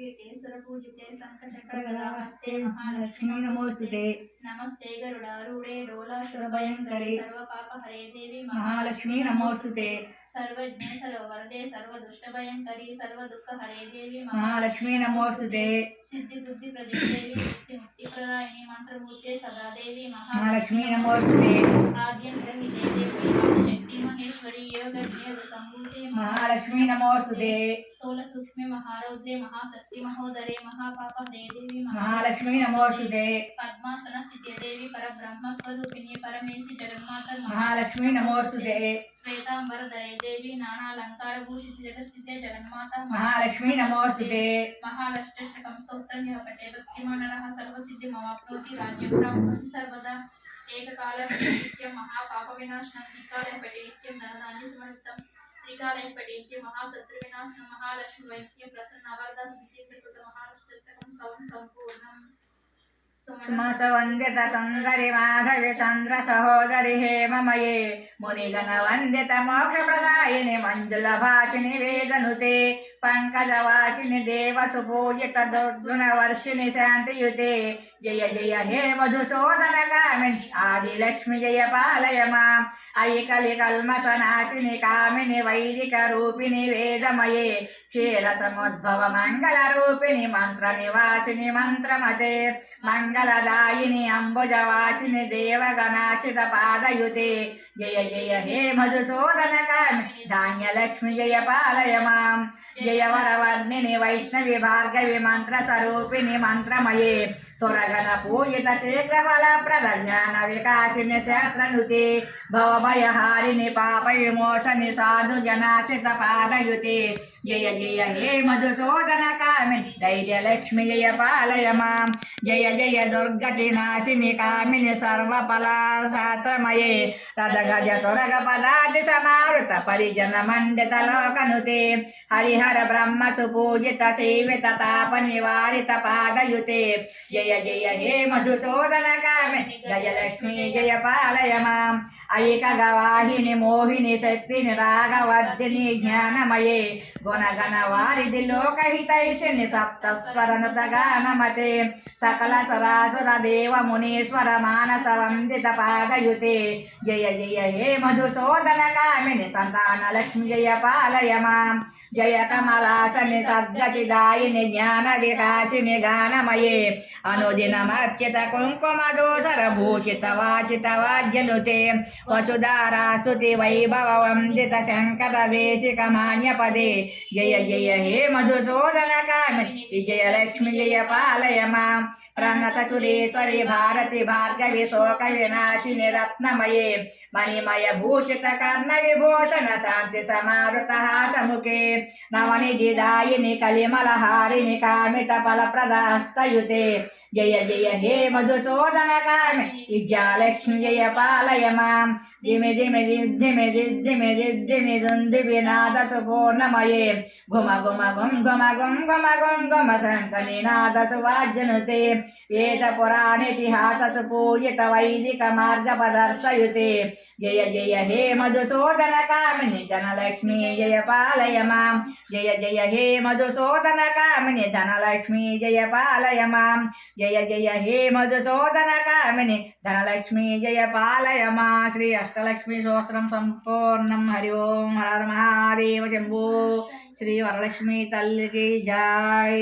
पूजिते संकटहरते महालक्ष्मी नमोस्तुते। नमस्ते गरुडारूढे डोलासुरभयङ्करे सर्वपापहरे देवी महालक्ष्मी नमोस्तुते। सर्वज्ञे सर्ववरदे सर्वदुष्टभयङ्करी सर्वदुःखहरे देवी महालक्ष्मी नमोस्तुते। सिद्धिबुद्धिप्रदे देवी मुक्तिप्रदायिनी मंत्रमूर्ते सदा देवी महालक्ष्मी नमोस्तुते। आद्यन्तरहिते देवी शक्ति महेश्वरी योगज्ञ संभूते महालक्ष्मी नमोस्तुते। स्थूलसूक्ष्मे महारौद्रे महाशक्ति महोदरे महापापहरे देवी महालक्ष्मी नमोस्तुते। पद्मासन स्थिते देवी परब्रह्म स्वरूपिणी परमेशी जगन्माता महालक्ष्मी नमोस्तुते। श्वेतांबरधरे देवी नानालंकार भूषित जगस्थिते जगन्माता महालक्ष्मी नमोस्तुते। महालक्ष्मीष्टकं स्तोत्रं यः पठे भक्तिमानः सर्वसिद्धिमवाप्नोति राज्यं प्राप्नोति सर्वदा। एककालं नित्यं महापापविनाशनं त्रिकालं पठे नित्यं धनधान्यसमृद्धं त्रिकालं पठे नित्यं महाशत्रुविनाशनं महालक्ष्मी वैद्य प्रसन्न वरदा सिद्धिकृत महालक्ष्मीष्टकं संपूर्णम्। सुमसवन्दित सुन्दरि माधवी चन्द्र सहोदरि हेममये मुनिगण वन्दित मोक्षप्रदायिनि मञ्जुलभाषिणि वेदनुते पंकजवासिनि देव सुपूजित दुर्गुणवर्षिणि शान्तियुते। जय जय हे मधुसूदन कामिनि आदिलक्ष्मी जय पालय माम्। अयि कलिकल्मषनाशिनि कामिनि वैदिक रूपिणि वेदमये क्षीरसमुद्भव मङ्गलरूपिणि मन्त्रनिवासिनि मन्त्रमते मंगलदायिनी अंबुजवासिनी देवगणाशित पादयुते। जय जय हे मधुसूदन कामिनि धान्यलक्ष्मी जय पालय माम्। जय वरवर्णिनि वैष्णवी भार्गवी मंत्र स्वरूपिणि मंत्रमये सुरगण पूजित शीघ्रफलप्रद ज्ञान विकासिनि शास्त्रनुते भवभयहारिणि पाप विमोचनि साधु जनाशित पादयुते। जय जय हे मधुसूदन कामिनि धैर्यलक्ष्मी जय पालय माम्। जय जय दुर्गति नाशिनि कामिनि सर्वफलशास्त्रमये रदगज तुरग पदाति समावृत परिजन मंडित लोकनुते हरिहर ब्रह्म सुपूजित सेवित ताप निवारित पादयुते। जय जय हे मधुसूदन कामिनि गजलक्ष्मी जय पालय माम्। ऐक गवाहिनि मोहिनि शक्तिनि रागवर्धिनि ज्ञानमये गुणगण वारिधि लोकहितैषिणि सप्तस्वरनुत गानमते सकल सुरासुर देव मुनीश्वर मानस वंदित पादयुते। जय जय हे मधुसूदन कामिनि संतान लक्ष्मी जय पालय माम्। जय कमलासनि सद्गतिदायिनि ज्ञान विकासिनि गानमये अनुदिनमर्चित कुङ्कुम दोसर भूषित वाचित वाज्यनुते वसुधारा स्तुति वैभव वंदित शंकर देशिक मान्यपदे। जय जय हे मधुसूदन कामिनि विजयलक्ष्मी जय पालय माम्। प्रणत सुरेश्वरी भारती भार्गवी शोक विनाशिनि रत्नमये मणिमय भूषित कर्ण विभूषण शांति समावृत हासमुखे नवनिधिदायिनि कलिमलहारिणि कामित फलप्रदहस्तयुते। जय जय हे मधुसूदन कामिनि विद्यालक्ष्मी जय पालय माम्। धिमि धिमि धिमि धिमि धिमि दुन्दुभिनाद सुपूर्णमये घुम घुम घुम घुम घुम घुम घुम घुम शङ्खनिनाद सुवाज्यनुते वेद पुराणेतिहास सुपूजित वैदिक मार्ग प्रदर्शयुते। जय जय हे मधुसूदन कामिनि धनलक्ष्मी जय पालय माम्। जय जय हे मधुसूदन कामिनि धनलक्ष्मी जय पालय माम्। जय जय हे मधुसूदन कामिनि धनलक्ष्मी जय पालय माम्। श्री अष्टलक्ष्मी स्तोत्रं संपूर्णं। हरि ओम हर हर महादेव शंभो। श्री वरलक्ष्मी तल्ली की जय।